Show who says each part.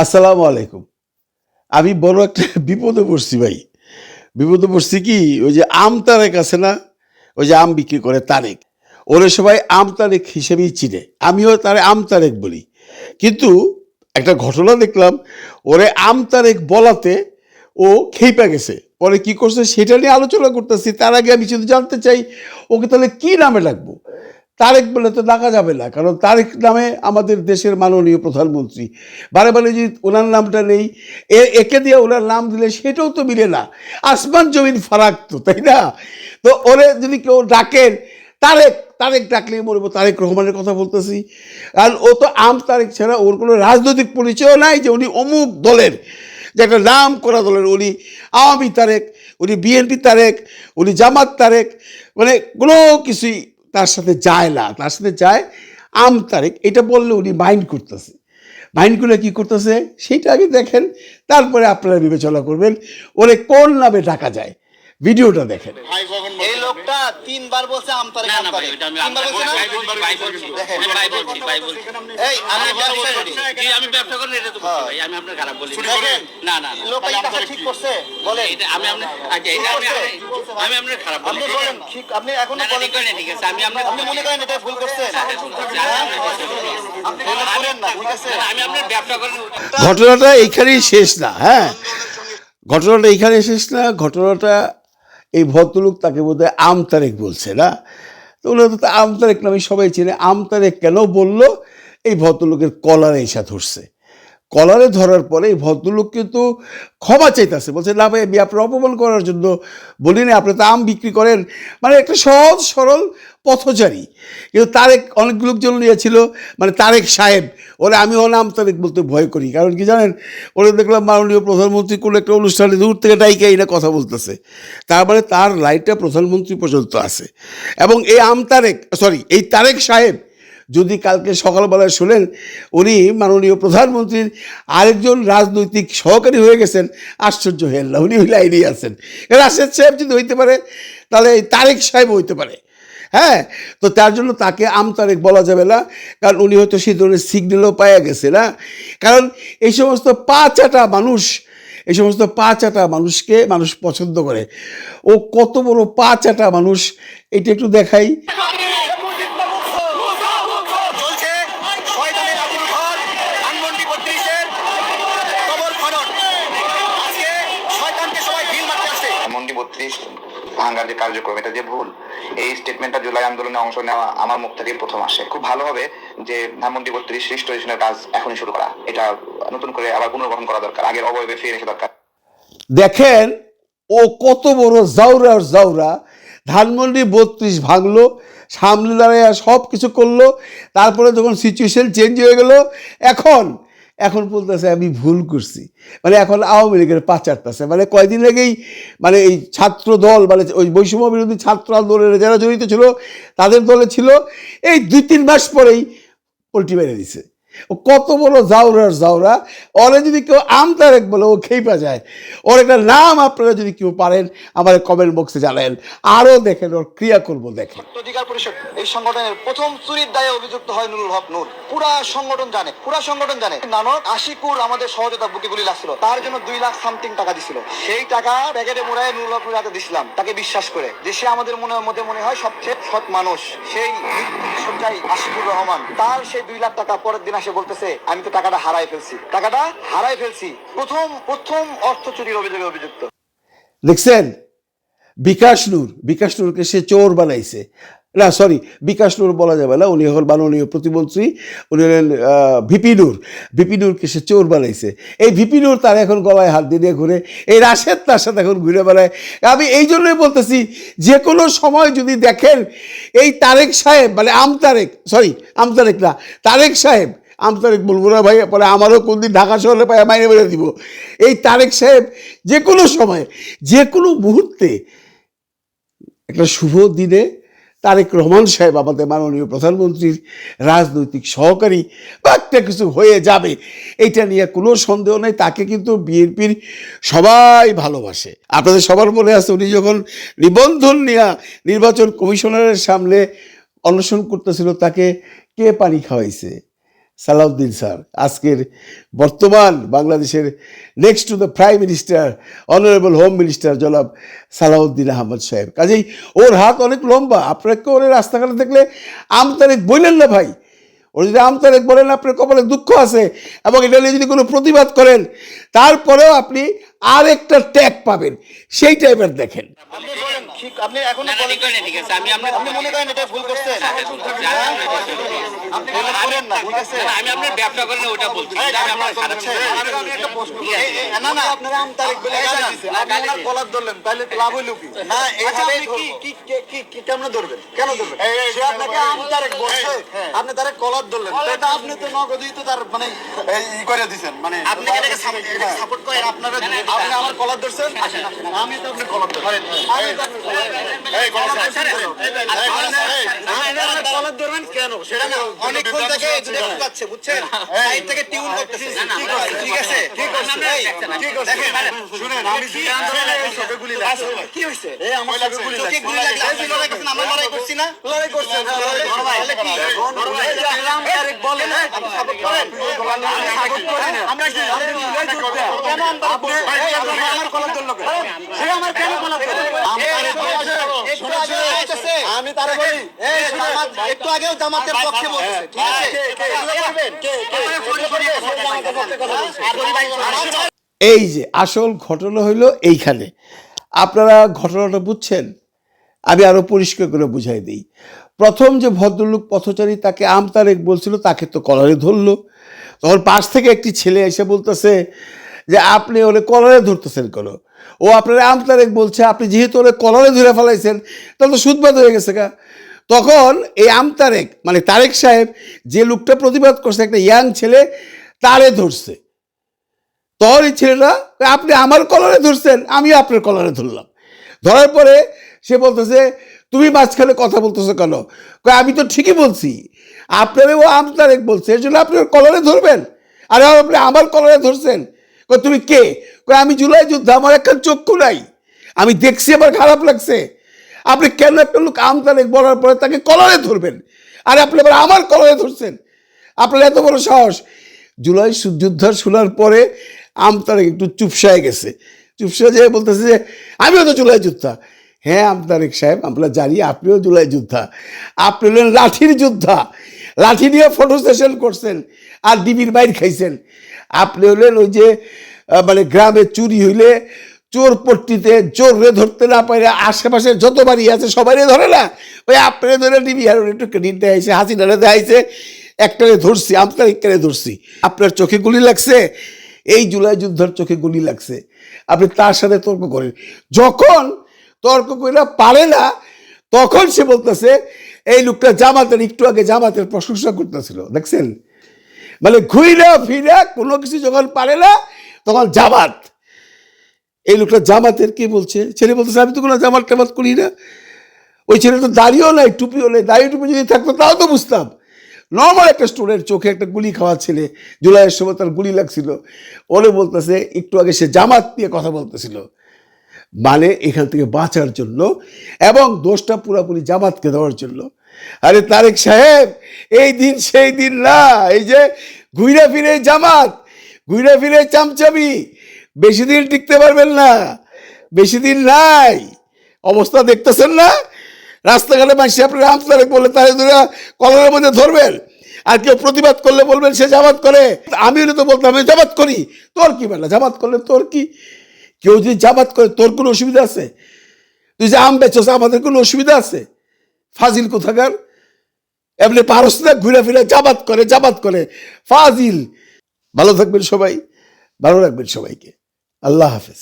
Speaker 1: আসসালামু আলাইকুম। আমি বড় একটা বিপদে পড়ছি ভাই। বিপদে পড়ছি কি ওই যে আম তারেক আছে না? ওই যে আম বিক্রি করে তারেক। ওরে সবাই আম তারেক হিসেবেই চিনে। আমিও তারে আম তারেক বলি। কিন্তু একটা ঘটনা দেখলাম ওরে আম তারেক বলাতে ও খেইপা গেছে। পরে কি করছে সেটা নিয়ে আলোচনা করতেছি। তার আগে আমি শুধু জানতে চাই ওকে তাহলে কি নামে ডাকবো? তারেক বলে তো ডাকা যাবে না, কারণ তারেক নামে আমাদের দেশের মাননীয় প্রধানমন্ত্রী। বারে বারে যদি ওনার নামটা নেই, একে দিয়ে ওনার নাম দিলে সেটাও তো মিলে না। আসমান জমিন ফারাক তো, তাই না? তো ওরে যদি কেউ ডাকেন তারেক, তারেক ডাকলেই বলবো তারেক রহমানের কথা বলতেছি। আর ও তো আম তারেক ছাড়া ওর কোনো রাজনৈতিক পরিচয় নাই যে উনি অমুক দলের, যে একটা নাম করা দলের। উনি আওয়ামী তারেক, উনি বিএনপি তারেক, উনি জামাত তারেক, মানে কোনো কিছুই তার সাথে যায় না। তার সাথে যায় আম তারেক। এটা বললে উনি মাইন্ড করতেছে। মাইন্ড করলে কী করতেছে সেইটা আগে দেখেন, তারপরে আপনারা বিবেচনা করবেন ওরে কোন নামে ডাকা যায়। ভিডিওটা দেখেন।
Speaker 2: এই লোকটা তিনবার বলছে আমতারে আমতারে তিনবার বলছে না ভাই বলছি দেখেন ভাই বলছি এই আমি ব্যবসা করি আমি ব্যবসা করি এটা তো বলছি ভাই আমি আপনার খারাপ বলি না না লোকটা এটা ঠিক করছে বলেন এটা আমি আপনি আচ্ছা এটা আমি আপনার খারাপ বলি আপনি বলেন ঠিক আপনি এখনো বলেন ঠিক আছে আমি আপনি মনে করেন এটা ভুল করছেন আপনি বলেন না ঠিক আছে আমি আপনার ব্যবসা করি।
Speaker 1: ঘটনাটা এইখানেই শেষ না, হ্যাঁ, ঘটনাটা এইখানে শেষ না। ঘটনাটা এই ভদ্রলোক তাকে বোধহয় আম তারেক বলছে না, তো ওনারা তো আম তারেক নামে সবাই চেনে। আম তারেক কেন বললো? এই ভদ্রলোকের কলারে এসে ধরছে। কলারে ধরার পরে এই ভদ্রলোক কিন্তু ক্ষমা চাইতেছে, বলছে না ভাই আমি আপনার অপমান করার জন্য বলিনি, আপনি তো আম বিক্রি করেন। মানে একটা সহজ সরল পথচারী। কিন্তু তারেক অনেক লোকজন নিয়েছিল, মানে তারেক সাহেব, ওরা আমি ও নাম তারেক বলতে ভয় করি। কারণ কি জানেন, ওরা দেখলাম মাননীয় প্রধানমন্ত্রী কোনো একটা অনুষ্ঠানে দূর থেকে ডাইকে না কথা বলতেছে, তার মানে তার লাইটটা প্রধানমন্ত্রী পর্যন্ত আছে। এবং এই আম তারেক, সরি, এই তারেক সাহেব যদি কালকে সকালবেলায় শুনেন উনি মাননীয় প্রধানমন্ত্রীর আরেকজন রাজনৈতিক সহকারী হয়ে গেছেন, আশ্চর্য হেন না, উনি লাইনেই আছেন। রাশেদ সাহেব যদি হইতে পারে তাহলে এই তারেক সাহেব হইতে পারে। হ্যাঁ, তো তার জন্য তাকে আম তারেক বলা যাবে না, কারণ উনি হয়তো সেই ধরনের সিগন্যালও পাওয়া গেছে না। কারণ এই সমস্ত পা চাটা মানুষ, এই সমস্ত পা চাটা মানুষকে মানুষ পছন্দ করে। ও কত বড় পা চাটা মানুষ, এটা একটু দেখাই।
Speaker 3: ভাঙ্গার যে কার্যক্রম, এটা যে ভুল, এই স্টেটমেন্টটা জুলাই আন্দোলনে অংশ নেওয়া আমার মুখ থেকে প্রথম আসে। খুব ভালো হবে যে ধানমন্ডি 32 রেজিস্ট্রেশনের কাজ এখনই শুরু করা, এটা নতুন করে আবার পুনর্গঠন করা দরকার, আগের অবয়বে ফিরে এসে দরকার।
Speaker 1: দেখেন ও কত বড় জাউরা জাউরা। ধানমন্ডি 32 ভাঙলো, সামনে দাঁড়ায় সব কিছু করলো, তারপরে যখন সিচুয়েশন চেঞ্জ হয়ে গেল এখন এখন বলতেছে আমি ভুল করছি। মানে এখন আওয়ামী লীগের পাচারতেছে। মানে কয়দিন আগেই মানে এই ছাত্র দল, মানে ওই বৈষম্য বিরোধী ছাত্র আন্দোলনে যারা জড়িত ছিল তাদের দলে ছিল, এই 2-3 মাস পরেই পোল্ট্রি মেরে দিছে। ও কত বড় জাউরার জাউরা। ওরে যদি কেউ আম তারেক বলে ও খেপা যায়। ওর একটা নাম আপনারা যদি কেউ পারেন আমার কমেন্ট বক্সে জানান, আরও দেখেন ওর ক্রিয়া করবো দেখেন।
Speaker 2: অধিকার পরিষদ এই সংগঠনের প্রথম চুরির দায়ে অভিযুক্ত হয় নুরুল হক নূর। পুরা সংগঠন জানে নানক আশিকুর আমাদের সহযোগিতা বুকে গুলি লাগছিল, তার জন্য 2 লাখ সামথিং টাকা দিছিল। সেই টাকা প্যাকেটে মোড়ায় নুরুল হক নূর হাতে দিছিলাম, তাকে বিশ্বাস করে যে সে আমাদের মনে হয় সবচেয়ে সৎ মানুষ। সেই সজ্জাই আশিকুর রহমান, তার সেই 2 লাখ টাকা পরের দিন এসে বলতেছে আমি তো টাকাটা হারাই ফেলছি। প্রথম অর্থ চুরির অভিযোগে অভিযুক্ত।
Speaker 1: দেখছেন বিকাশ নূরকে সে চোর বানাইছে। না সরি, বিকাশ নূর বলা যাবে না, উনি এখন মাননীয় প্রতিমন্ত্রী, উনি হলেন ভিপি নূরকে সে চোর বানাইছে। এই ভিপি নূর তার এখন গলায় হাত দিয়ে ঘুরে, এই রাশেদ তার সাথে এখন ঘুরে বেড়ায়। আমি এই জন্যই বলতেছি যে কোনো সময় যদি দেখেন এই তারেক সাহেব, মানে তারেক সাহেব, আম তারেক বলবো না ভাই, পরে আমারও কোন দিন ঢাকা শহরে পায় মাইনে বেড়ে দিব। এই তারেক সাহেব যে কোনো সময় যে কোনো মুহূর্তে একটা শুভ দিনে তারেক রহমান সাহেব আমাদের মাননীয় প্রধানমন্ত্রীর রাজনৈতিক সহকারী বা একটা কিছু হয়ে যাবে, এইটা নিয়ে কোনো সন্দেহ নেই। তাকে কিন্তু বিএনপির সবাই ভালোবাসে। আপনাদের সবার মনে আছে উনি যখন নিবন্ধন নিয়ে নির্বাচন কমিশনারের সামনে অনশন করতেছিল, তাকে কে পানি খাওয়াইছে? সালাউদ্দিন স্যার, আজকের বর্তমান বাংলাদেশের next to the prime minister, honourable home minister জনাব সালাউদ্দিন আহমদ সাহেব। কাজেই ওর হাত অনেক লম্বা। আপনাকে ওর রাস্তাঘাটে দেখলে আমতারেক বললেন না ভাই। ওর যদি আমতারেক বলেন আপনার কপালে দুঃখ আছে এবং এটা নিয়ে যদি কোনো প্রতিবাদ করেন তারপরেও আপনি আরেকটা ট্যাগ পাবেন, সেই টাইপের দেখেন।
Speaker 2: আপনি বলেন, আপনি এখনো বলেন আপনি মনে করেন এটা ভুল করছেন? আপনি মনে করেন না, ঠিক আছে?
Speaker 4: আমি আপনার ব্যবসা করেন ওটা বলছি।
Speaker 2: না না, আপনারা আমতারেক বলে গালি দিছে, আপনি ওনার কলার ধরলেন, তাহলে লাভ হইল কি? না এইভাবে কি কেমনে ধরবেন? কেন ধরবেন? সে আপনাকে আমতারেক বলছে, আপনি তারে কলার ধরলেন, তো এটা আপনি তো নগদই তো তার মানে ই করে দিবেন, মানে
Speaker 4: আপনি কি এটাকে সাপোর্ট করেন?
Speaker 2: আপনারা আপনি আমার কলার ধরছেন, আমি তো আপনার কলার ধরছি, আমি তো আপনার কলার ধরবেন কেন সেটা না, অনেকক্ষণ থেকে যেটা ঢুকাচ্ছে, বুঝছেন? সাইড থেকে টিউন করতেছে, ঠিক আছে? কি করছে? দেখেন শুনেন, আমি যে আন্দোলনে এই চোখে গুলি লাগছে, কি হইছে? এই আমার চোখে গুলি লাগছে, চোখে গুলি লাগছে, আপনি লড়াই করছেন, আমরা লড়াই করছি না? লড়াই করছেন, তাহলে কি? আমতারেক বলেন, আপনি সাপোর্ট করেন? সাপোর্ট করেন, আমরা কি কেন আমার কলার ধরলো কেন? সে আমার কেন কলার ধরলো? আমি তারে বলি, এই জামাত একটু আগেও জামাতের পক্ষে বলছে, ঠিক আছে?
Speaker 1: এই যে আসল ঘটনা হইল এইখানে। আপনারা ঘটনাটা বুঝছেন? আমি আরো পরিষ্কার করে বুঝাই দিই। প্রথম যে ভদ্রলোক পথচারী তাকে আমতারেক বলছিল, তাকে তো কলারে ধরলো। তখন পাশ থেকে একটি ছেলে এসে বলতেছে যে আপনি ওরে কলারে ধরতেছেন কেন? ও আপনারা আমতারেক বলছে, আপনি যেহেতু ওরে কলারে ধরে ফেলাইছেন তাহলে তো সুদবাদ হয়ে গেছে গা। তখন এই আমতারেক মানে তারেক সাহেব যে লোকটা প্রতিবাদ করছে, একটা ইয়াং ছেলে, তারে ধরছে। তখন এই ছেলেটা, আপনি আমার কলারে ধরছেন, আমিও আপনার কলারে ধরলাম। ধরার পরে সে বলতেছে তুমি মাঝখানে কথা বলতেছো কেন? আমি তো ঠিকই বলছি, আপনারে ও আমতারেক বলছে, এর জন্য আপনার কলারে ধরবেন? আরে আপনি আমার কলারে ধরছেন। তুমি কে? আমি জুলাই যোদ্ধা, আমার একটা চক্ষু নাই, আমি দেখছি, আমার খারাপ লাগছে। আপনি কেন একটা লোক আমতারেক বলার পরে তাকে কলারে ধরবেন? আর আপনি আবার আমার কলারে ধরছেন? আপনার এত বড় সাহস! জুলাই যোদ্ধার শোনার পরে আমতারেক একটু চুপসায় গেছে। চুপসায় যেয়ে বলতেছে যে আমিও তো জুলাই যোদ্ধা। হ্যাঁ আমতারেক সাহেব, আমরা জানি আপনিও জুলাই যোদ্ধা। আপনি হলেন লাঠির যোদ্ধা, লাঠি নিয়ে ফটো সেশন করছেন আর ডিবির বাইর খাইছেন। আপনি হলেন ওই যে মানে গ্রামে চুরি হইলে চোর পট্টিতে চোরে ধরতে না পারে আশেপাশে যত বাড়ি আছে সবাই ধরে না, ওই আপনি ধরে ডিবি আর একটু ক্রেডিট দেখাইছে, হাসিনারে দেখাইছে, একটারে ধরছি, আমতারেকটারে ধরছি। আপনার চোখে গুলি লাগছে, এই জুলাই যোদ্ধার চোখে গুলি লাগছে। আপনি তার সাথে তর্ক করেন। যখন তর্ক করে পারে না তখন সে বলতেছে এই লোকটা জামাতের, একটু আগে জামাতের প্রশংসা করতেছিল, দেখছেন? মানে ঘুইরা ফিরা কোনো কিছু যখন পারে না তখন জামাত। এই লোকটা জামাতের কি বলছে? ছেলে বলতেছে আমি তো কোনো জামাত টামাত করি না। ওই ছেলে তো দাড়িও নাই, টুপিও নেই। দাড়ি টুপি যদি থাকতো তাও তো বুঝতাম। নর্মাল একটা স্টুডেন্ট, চোখে একটা গুলি খাওয়া ছেলে, জুলাইয়ের সময় তার গুলি লাগছিল, ওরে বলতেছে একটু আগে সে জামাত নিয়ে কথা বলতেছিল। মানে এখান থেকে বাঁচার জন্য এবং দোষটা পুরোপুরি জামাতকে দেওয়ার জন্য। আরে তারেক সাহেব, এই দিন সেই দিন না, এই যে ঘুরে ফিরে জামাত, ঘুরে ফিরে চামচামি, বেশি দিন টিকতে পারবেন না, বেশি দিন নাই। অবস্থা দেখতেছেন না? রাস্তাঘাটে মাসি আপনার আমতারেক বলে তারে ধরে কলারের মধ্যে ধরবেন, আর কেউ প্রতিবাদ করলে বলবেন সে জামাত করে। আমি হলে তো বলতাম আমি জামাত করি, তোর কি বেলা? জামাত করলে তোর কি? কেউ যদি জামাত করে তোর কোনো অসুবিধা আছে? তুই যে আম বেচছ আমাদের কোনো অসুবিধা আছে? ফাজিল কোথাকার! এমনি পারস না, ঘুরে ফিরে জামাত করে, জামাত করে, ফাজিল। ভালো থাকবেন সবাই, ভালো রাখবেন সবাইকে। আল্লাহ হাফেজ।